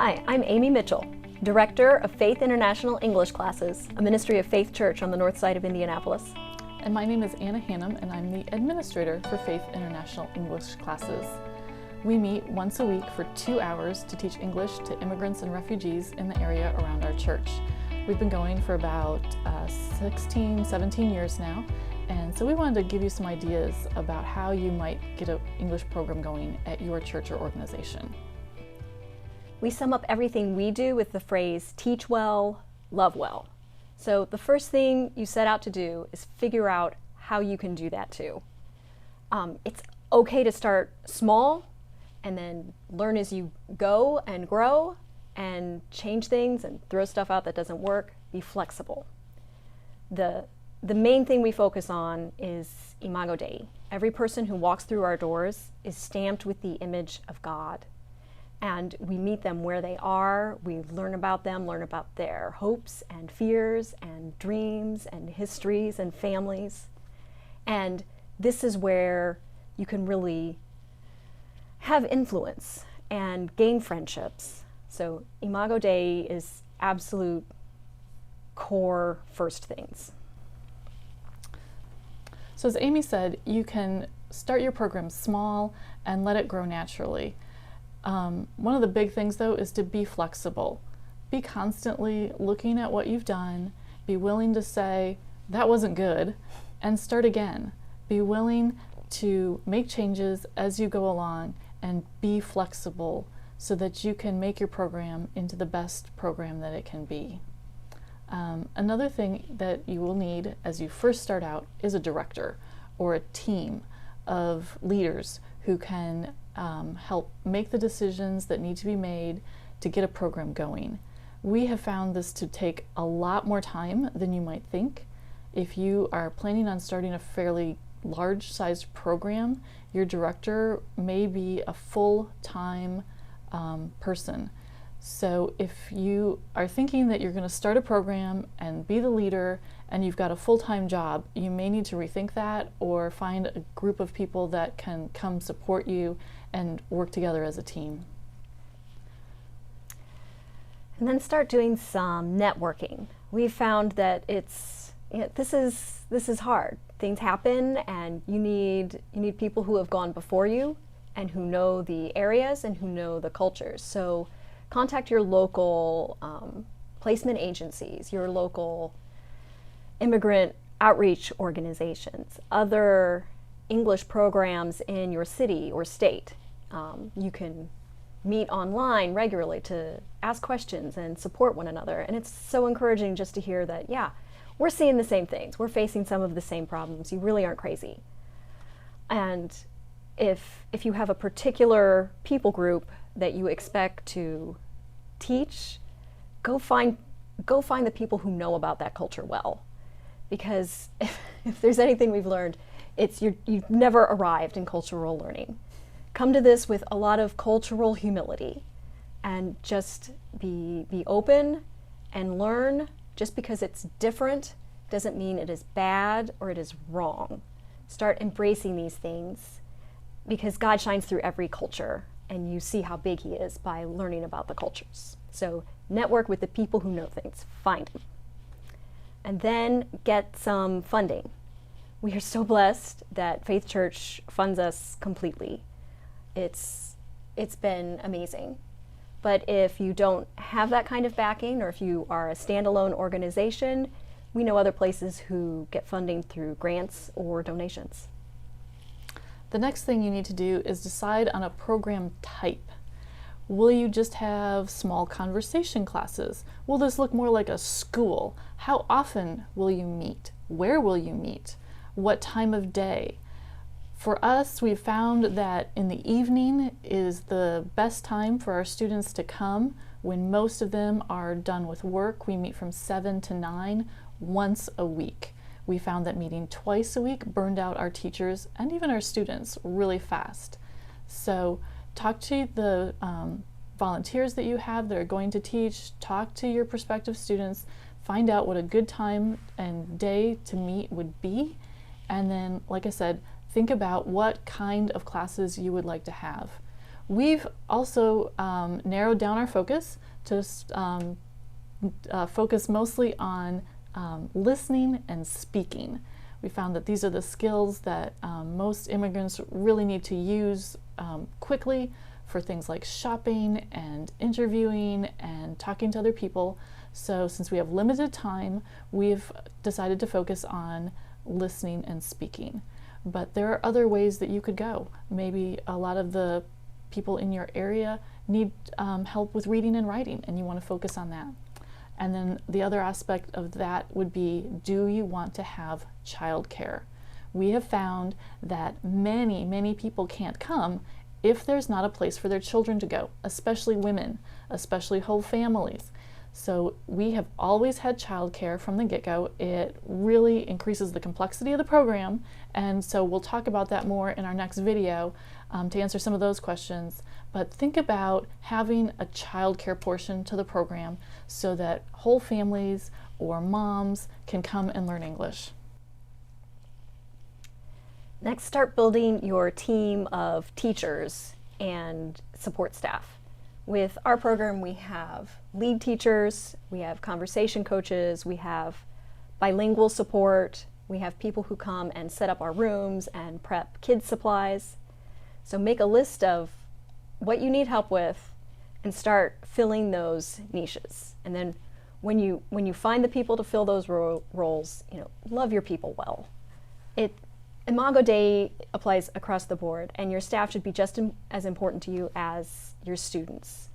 Hi, I'm Amy Mitchell, Director of Faith International English Classes, a ministry of Faith Church on the north side of Indianapolis. And my name is Anna Hannum, and I'm the Administrator for Faith International English Classes. We meet once a week for 2 hours to teach English to immigrants and refugees in the area around our church. We've been going for about 16, 17 years now, and so we wanted to give you some ideas about how you might get an English program going at your church or organization. We sum up everything we do with the phrase, teach well, love well. So the first thing you set out to do is figure out how you can do that too. It's okay to start small and then learn as you go and grow and change things and throw stuff out that doesn't work. Be flexible. The main thing we focus on is Imago Dei. Every person who walks through our doors is stamped with the image of God. And we meet them where they are, we learn about them, learn about their hopes and fears and dreams and histories and families. And this is where you can really have influence and gain friendships. So Imago Dei is absolute core first things. So as Amy said, you can start your program small and let it grow naturally. One of the big things though is to be flexible. Be constantly looking at what you've done, be willing to say, that wasn't good, and start again. Be willing to make changes as you go along and be flexible so that you can make your program into the best program that it can be. Another thing that you will need as you first start out is a director or a team of leaders who can help make the decisions that need to be made to get a program going. We have found this to take a lot more time than you might think. If you are planning on starting a fairly large-sized program, your director may be a full-time person. So if you are thinking that you're going to start a program and be the leader and you've got a full-time job, you may need to rethink that or find a group of people that can come support you and work together as a team. And then start doing some networking. We've found that this is hard. Things happen and you need people who have gone before you and who know the areas and who know the cultures. So contact your local placement agencies, your local immigrant outreach organizations, other English programs in your city or state. You can meet online regularly to ask questions and support one another. And it's so encouraging just to hear that, yeah, we're seeing the same things. We're facing some of the same problems. You really aren't crazy. And if you have a particular people group that you expect to teach, go find the people who know about that culture well. Because if there's anything we've learned, it's you've never arrived in cultural learning. Come to this with a lot of cultural humility and just be open and learn. Just because it's different doesn't mean it is bad or it is wrong. Start embracing these things because God shines through every culture and you see how big He is by learning about the cultures. So network with the people who know things, find them. And then get some funding. We are so blessed that Faith Church funds us completely. It's been amazing. But if you don't have that kind of backing, or if you are a standalone organization, we know other places who get funding through grants or donations. The next thing you need to do is decide on a program type. Will you just have small conversation classes? Will this look more like a school? How often will you meet? Where will you meet? What time of day? For us, we've found that in the evening is the best time for our students to come when most of them are done with work. We meet from 7 to 9 once a week. We found that meeting twice a week burned out our teachers and even our students really fast. So talk to the volunteers that you have that are going to teach, talk to your prospective students, find out what a good time and day to meet would be, and then, like I said, think about what kind of classes you would like to have. We've also narrowed down our focus to focus mostly on listening and speaking. We found that these are the skills that most immigrants really need to use quickly for things like shopping and interviewing and talking to other people. So since we have limited time, we've decided to focus on listening and speaking. But there are other ways that you could go. Maybe a lot of the people in your area need help with reading and writing, and you want to focus on that. And then the other aspect of that would be, do you want to have childcare? We have found that many people can't come if there's not a place for their children to go, especially women, especially whole families. So we have always had childcare from the get-go. It really increases the complexity of the program, and so we'll talk about that more in our next video to answer some of those questions. But think about having a childcare portion to the program so that whole families or moms can come and learn English. Next, start building your team of teachers and support staff. With our program, we have lead teachers, we have conversation coaches, we have bilingual support, we have people who come and set up our rooms and prep kids' supplies. So make a list of what you need help with and start filling those niches. And then when you find the people to fill those roles, love your people well. Imago Dei applies across the board, and your staff should be just as important to you as your students.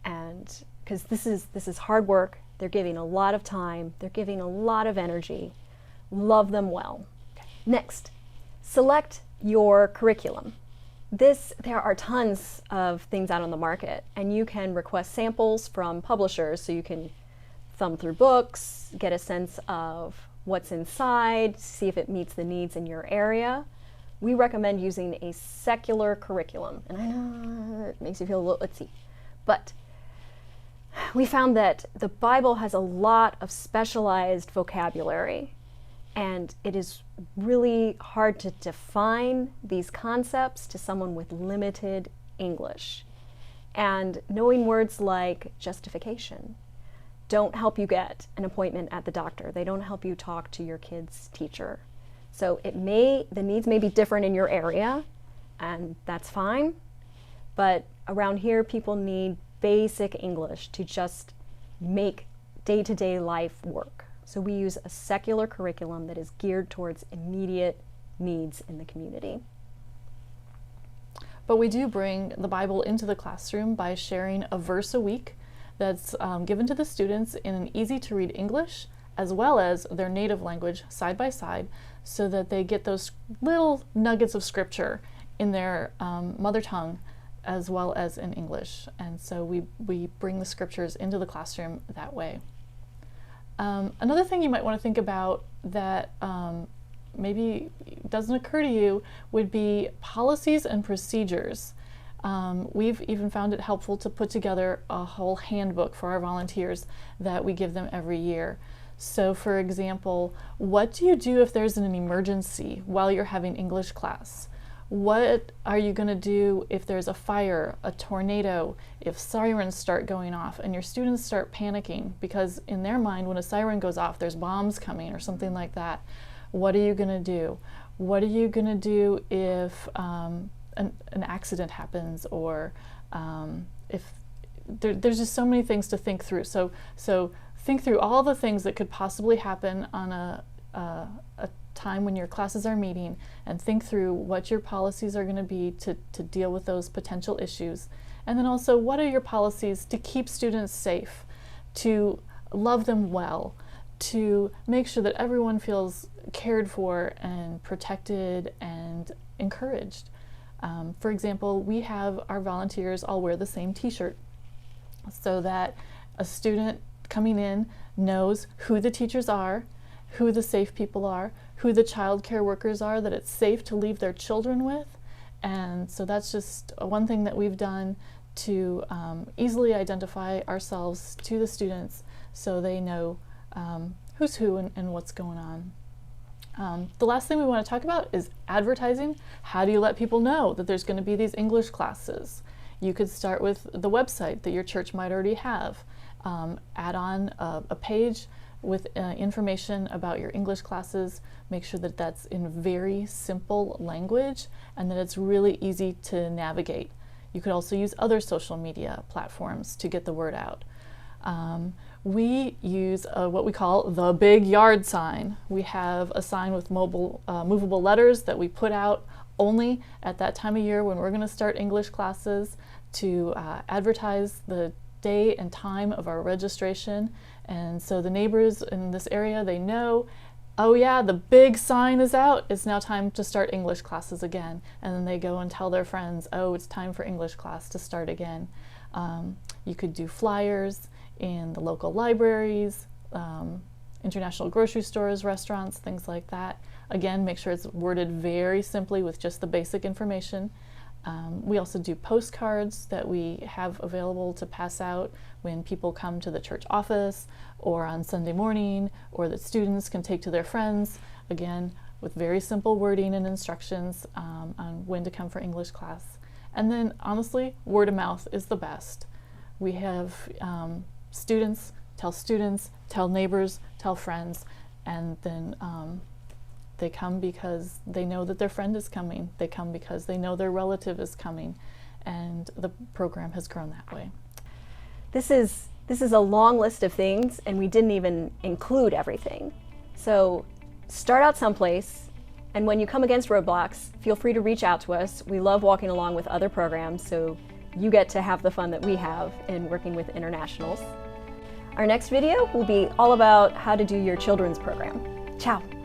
And because this is hard work, they're giving a lot of time, they're giving a lot of energy. Love them well. Next, select your curriculum. There are tons of things out on the market, and you can request samples from publishers so you can thumb through books, get a sense of what's inside, see if it meets the needs in your area. We recommend using a secular curriculum. And I know it makes you feel a little itsy, but we found that the Bible has a lot of specialized vocabulary, and it is really hard to define these concepts to someone with limited English. And knowing words like justification don't help you get an appointment at the doctor. They don't help you talk to your kid's teacher. So the needs may be different in your area, and that's fine. But around here, people need basic English to just make day-to-day life work. So we use a secular curriculum that is geared towards immediate needs in the community. But we do bring the Bible into the classroom by sharing a verse a week that's given to the students in an easy-to-read English as well as their native language side by side, so that they get those little nuggets of scripture in their mother tongue as well as in English. And so we bring the scriptures into the classroom that way. Another thing you might want to think about that maybe doesn't occur to you would be policies and procedures. We've even found it helpful to put together a whole handbook for our volunteers that we give them every year. So for example, what do you do if there's an emergency while you're having English class? What are you going to do if there's a fire, a tornado, if sirens start going off and your students start panicking because in their mind when a siren goes off there's bombs coming or something like that? What are you going to do? What are you going to do if an accident happens, or if there's just so many things to think through. So think through all the things that could possibly happen on a time when your classes are meeting, and think through what your policies are going to be to deal with those potential issues. And then also, what are your policies to keep students safe, to love them well, to make sure that everyone feels cared for and protected and encouraged. For example, we have our volunteers all wear the same t-shirt so that a student coming in knows who the teachers are, who the safe people are, who the child care workers are that it's safe to leave their children with. And so that's just one thing that we've done to easily identify ourselves to the students so they know who's who and what's going on. The last thing we want to talk about is advertising. How do you let people know that there's going to be these English classes? You could start with the website that your church might already have. Add on a page with information about your English classes. Make sure that that's in very simple language and that it's really easy to navigate. You could also use other social media platforms to get the word out. We use what we call the big yard sign. We have a sign with movable letters that we put out only at that time of year when we're going to start English classes to advertise the day and time of our registration. And so the neighbors in this area, they know, oh yeah, the big sign is out. It's now time to start English classes again. And then they go and tell their friends, oh, it's time for English class to start again. You could do flyers in the local libraries, international grocery stores, restaurants, things like that. Again, make sure it's worded very simply with just the basic information. We also do postcards that we have available to pass out when people come to the church office or on Sunday morning, or that students can take to their friends, again, with very simple wording and instructions on when to come for English class. And then, honestly, word of mouth is the best. We have students, tell neighbors, tell friends, and then they come because they know that their friend is coming. They come because they know their relative is coming, and the program has grown that way. This is a long list of things, and we didn't even include everything. So start out someplace, and when you come against roadblocks, feel free to reach out to us. We love walking along with other programs, so you get to have the fun that we have in working with internationals. Our next video will be all about how to do your children's program. Ciao.